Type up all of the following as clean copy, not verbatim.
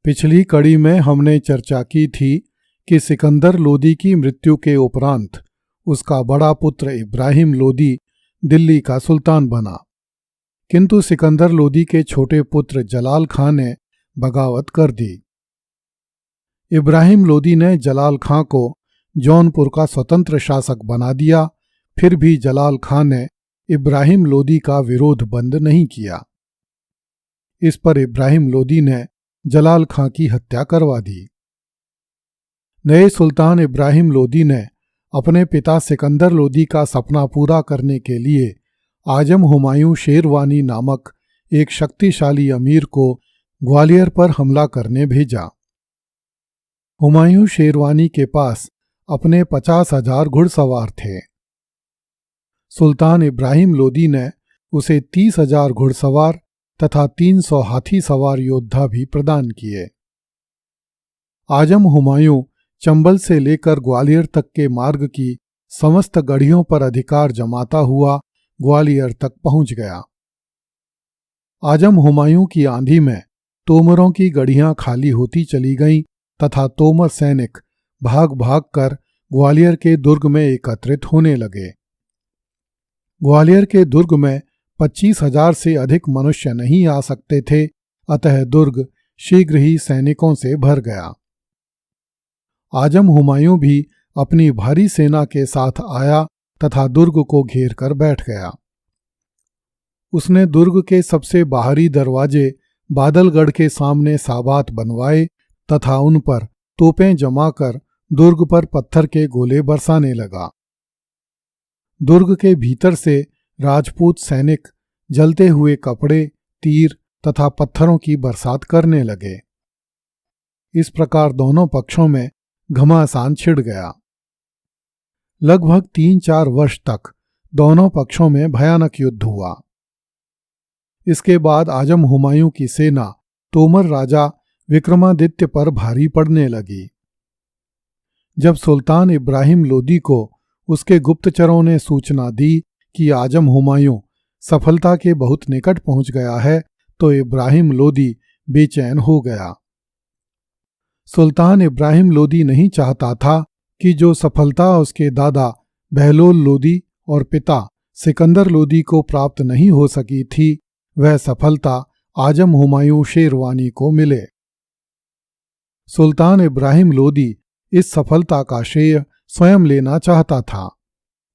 पिछली कड़ी में हमने चर्चा की थी कि सिकंदर लोदी की मृत्यु के उपरांत उसका बड़ा पुत्र इब्राहिम लोदी दिल्ली का सुल्तान बना, किंतु सिकंदर लोदी के छोटे पुत्र जलाल खां ने बगावत कर दी। इब्राहिम लोदी ने जलाल खां को जौनपुर का स्वतंत्र शासक बना दिया, फिर भी जलाल खां ने इब्राहिम लोदी का विरोध बंद नहीं किया। इस पर इब्राहिम लोदी ने जलाल खां की हत्या करवा दी। नए सुल्तान इब्राहिम लोदी ने अपने पिता सिकंदर लोदी का सपना पूरा करने के लिए आजम हुमायूं शेरवानी नामक एक शक्तिशाली अमीर को ग्वालियर पर हमला करने भेजा। हुमायूं शेरवानी के पास अपने 50,000 घुड़सवार थे। सुल्तान इब्राहिम लोदी ने उसे 30,000 घुड़सवार तथा 300 हाथी सवार योद्धा भी प्रदान किए। आजम हुमायूं चंबल से लेकर ग्वालियर तक के मार्ग की समस्त गढ़ियों पर अधिकार जमाता हुआ ग्वालियर तक पहुंच गया। आजम हुमायूं की आंधी में तोमरों की गढ़ियां खाली होती चली गईं तथा तोमर सैनिक भाग भाग कर ग्वालियर के दुर्ग में एकत्रित होने लगे। ग्वालियर के दुर्ग में 25,000 से अधिक मनुष्य नहीं आ सकते थे, अतः दुर्ग शीघ्र ही सैनिकों से भर गया। आजम हुमायूं भी अपनी भारी सेना के साथ आया तथा दुर्ग को घेर कर बैठ गया। उसने दुर्ग के सबसे बाहरी दरवाजे बादलगढ़ के सामने साबात बनवाए तथा उन पर तोपें जमाकर दुर्ग पर पत्थर के गोले बरसाने लगा। दुर्ग के भीतर से राजपूत सैनिक जलते हुए कपड़े, तीर तथा पत्थरों की बरसात करने लगे। इस प्रकार दोनों पक्षों में घमासान छिड़ गया। लगभग 3-4 वर्ष तक दोनों पक्षों में भयानक युद्ध हुआ। इसके बाद आजम हुमायूं की सेना तोमर राजा विक्रमादित्य पर भारी पड़ने लगी। जब सुल्तान इब्राहिम लोदी को उसके गुप्तचरों ने सूचना दी कि आजम हुमायूं सफलता के बहुत निकट पहुंच गया है, तो इब्राहिम लोदी बेचैन हो गया। सुल्तान इब्राहिम लोदी नहीं चाहता था कि जो सफलता उसके दादा बहलोल लोदी और पिता सिकंदर लोदी को प्राप्त नहीं हो सकी थी, वह सफलता आजम हुमायूं शेरवानी को मिले। सुल्तान इब्राहिम लोदी इस सफलता का श्रेय स्वयं लेना चाहता था,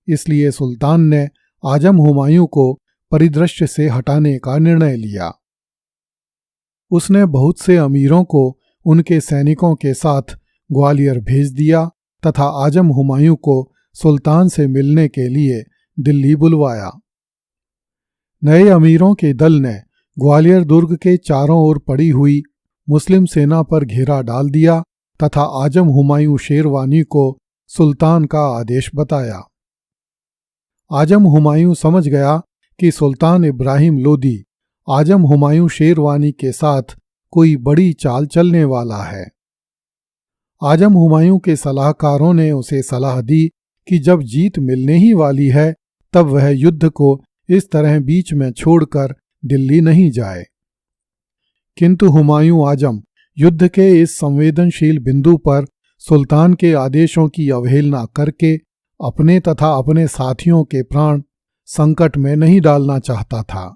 इसलिए सुल्तान ने आजम हुमायूं को परिदृश्य से हटाने का निर्णय लिया। उसने बहुत से अमीरों को उनके सैनिकों के साथ ग्वालियर भेज दिया तथा आजम हुमायूं को सुल्तान से मिलने के लिए दिल्ली बुलवाया। नए अमीरों के दल ने ग्वालियर दुर्ग के चारों ओर पड़ी हुई मुस्लिम सेना पर घेरा डाल दिया तथा आजम हुमायूं शेरवानी को सुल्तान का आदेश बताया। आजम हुमायूं समझ गया कि सुल्तान इब्राहिम लोदी आजम हुमायूं शेरवानी के साथ कोई बड़ी चाल चलने वाला है। आजम हुमायूं के सलाहकारों ने उसे सलाह दी कि जब जीत मिलने ही वाली है, तब वह युद्ध को इस तरह बीच में छोड़कर दिल्ली नहीं जाए। किंतु हुमायूं आजम युद्ध के इस संवेदनशील बिंदु पर सुल्तान के आदेशों की अवहेलना करके अपने तथा अपने साथियों के प्राण संकट में नहीं डालना चाहता था।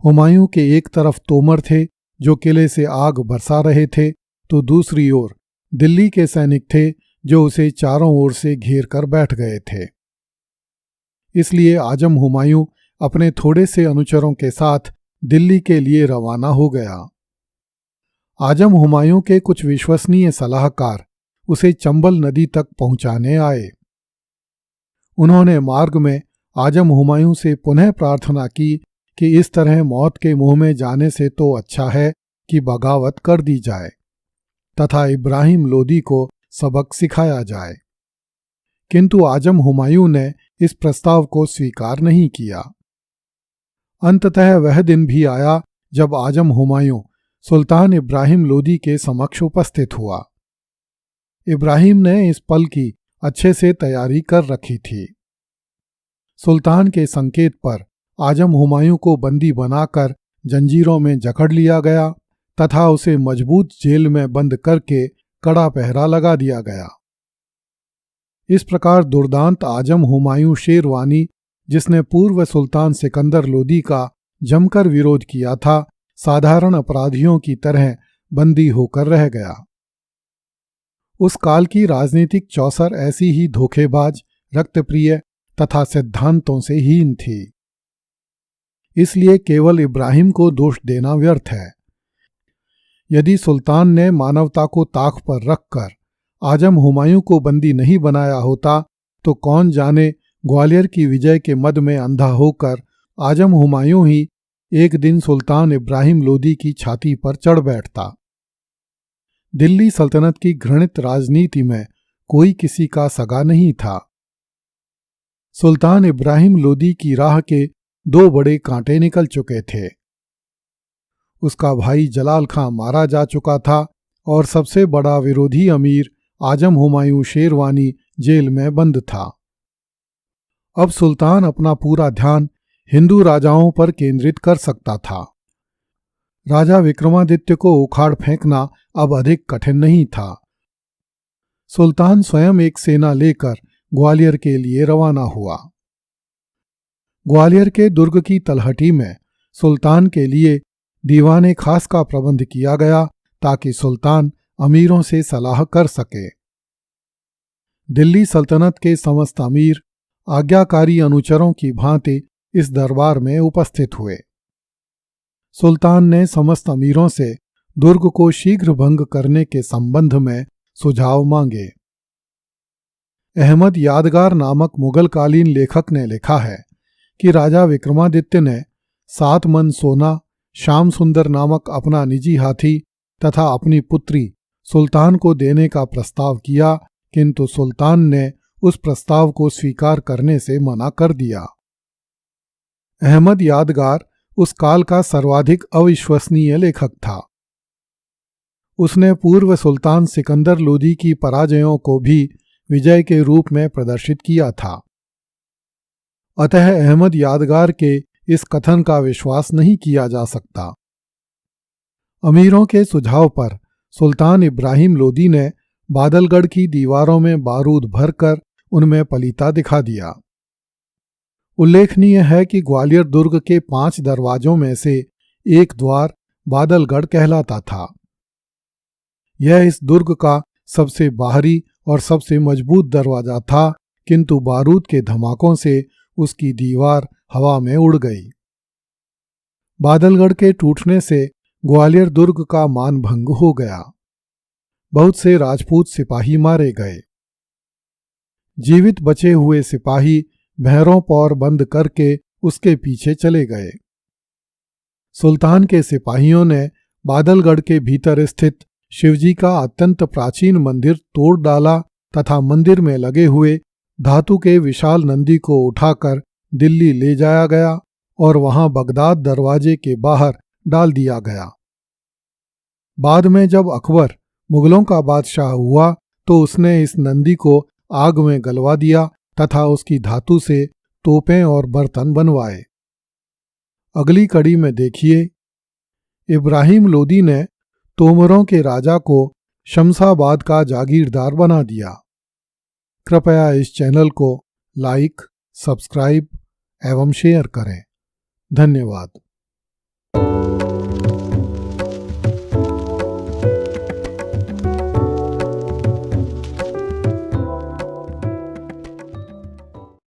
हुमायूं के एक तरफ तोमर थे जो किले से आग बरसा रहे थे, तो दूसरी ओर दिल्ली के सैनिक थे जो उसे चारों ओर से घेर कर बैठ गए थे। इसलिए आजम हुमायूं अपने थोड़े से अनुचरों के साथ दिल्ली के लिए रवाना हो गया। आजम हुमायूं के कुछ विश्वसनीय सलाहकार उसे चंबल नदी तक पहुंचाने आए। उन्होंने मार्ग में आजम हुमायूं से पुनः प्रार्थना की कि इस तरह मौत के मुंह में जाने से तो अच्छा है कि बगावत कर दी जाए तथा इब्राहिम लोदी को सबक सिखाया जाए। किंतु आजम हुमायूं ने इस प्रस्ताव को स्वीकार नहीं किया। अंततः वह दिन भी आया जब आजम हुमायूं सुल्तान इब्राहिम लोदी के समक्ष उपस्थित हुआ। इब्राहिम ने इस पल की अच्छे से तैयारी कर रखी थी। सुल्तान के संकेत पर आजम हुमायूं को बंदी बनाकर जंजीरों में जकड़ लिया गया तथा उसे मजबूत जेल में बंद करके कड़ा पहरा लगा दिया गया। इस प्रकार दुर्दांत आजम हुमायूं शेरवानी, जिसने पूर्व सुल्तान सिकंदर लोदी का जमकर विरोध किया था, साधारण अपराधियों की तरह बंदी होकर रह गया। उस काल की राजनीतिक चौसर ऐसी ही धोखेबाज, रक्तप्रिय तथा सिद्धांतों से हीन थी। इसलिए केवल इब्राहिम को दोष देना व्यर्थ है। यदि सुल्तान ने मानवता को ताक पर रखकर आजम हुमायूं को बंदी नहीं बनाया होता तो कौन जाने ग्वालियर की विजय के मद में अंधा होकर आजम हुमायूं ही एक दिन सुल्तान इब्राहिम लोदी की छाती पर चढ़ बैठता। दिल्ली सल्तनत की घृणित राजनीति में कोई किसी का सगा नहीं था। सुल्तान इब्राहिम लोदी की राह के दो बड़े कांटे निकल चुके थे। उसका भाई जलाल खां मारा जा चुका था और सबसे बड़ा विरोधी अमीर आजम हुमायूं शेरवानी जेल में बंद था। अब सुल्तान अपना पूरा ध्यान हिंदू राजाओं पर केंद्रित कर सकता था। राजा विक्रमादित्य को उखाड़ फेंकना अब अधिक कठिन नहीं था। सुल्तान स्वयं एक सेना लेकर ग्वालियर के लिए रवाना हुआ। ग्वालियर के दुर्ग की तलहटी में सुल्तान के लिए दीवाने खास का प्रबंध किया गया ताकि सुल्तान अमीरों से सलाह कर सके। दिल्ली सल्तनत के समस्त अमीर आज्ञाकारी अनुचरों की भांति इस दरबार में उपस्थित हुए। सुल्तान ने समस्त अमीरों से दुर्ग को शीघ्र भंग करने के संबंध में सुझाव मांगे। अहमद यादगार नामक मुगलकालीन लेखक ने लिखा है कि राजा विक्रमादित्य ने 7 मन सोना, श्याम सुंदर नामक अपना निजी हाथी तथा अपनी पुत्री सुल्तान को देने का प्रस्ताव किया, किंतु सुल्तान ने उस प्रस्ताव को स्वीकार करने से मना कर दिया। अहमद यादगार उस काल का सर्वाधिक अविश्वसनीय लेखक था। उसने पूर्व सुल्तान सिकंदर लोदी की पराजयों को भी विजय के रूप में प्रदर्शित किया था। अतः अहमद यादगार के इस कथन का विश्वास नहीं किया जा सकता। अमीरों के सुझाव पर सुल्तान इब्राहिम लोदी ने बादलगढ़ की दीवारों में बारूद भरकर उनमें पलीता दिखा दिया। उल्लेखनीय है कि ग्वालियर दुर्ग के 5 दरवाजों में से एक द्वार बादलगढ़ कहलाता था। यह इस दुर्ग का सबसे बाहरी और सबसे मजबूत दरवाजा था, किंतु बारूद के धमाकों से उसकी दीवार हवा में उड़ गई। बादलगढ़ के टूटने से ग्वालियर दुर्ग का मान भंग हो गया। बहुत से राजपूत सिपाही मारे गए। जीवित बचे हुए सिपाही भैरों पौर बंद करके उसके पीछे चले गए। सुल्तान के सिपाहियों ने बादलगढ़ के भीतर स्थित शिवजी का अत्यंत प्राचीन मंदिर तोड़ डाला तथा मंदिर में लगे हुए धातु के विशाल नंदी को उठाकर दिल्ली ले जाया गया और वहां बगदाद दरवाजे के बाहर डाल दिया गया। बाद में जब अकबर मुगलों का बादशाह हुआ तो उसने इस नंदी को आग में गलवा दिया तथा उसकी धातु से तोपें और बर्तन बनवाए। अगली कड़ी में देखिए, इब्राहिम लोदी ने तोमरों के राजा को शमशाबाद का जागीरदार बना दिया। कृपया इस चैनल को लाइक, सब्सक्राइब एवं शेयर करें। धन्यवाद।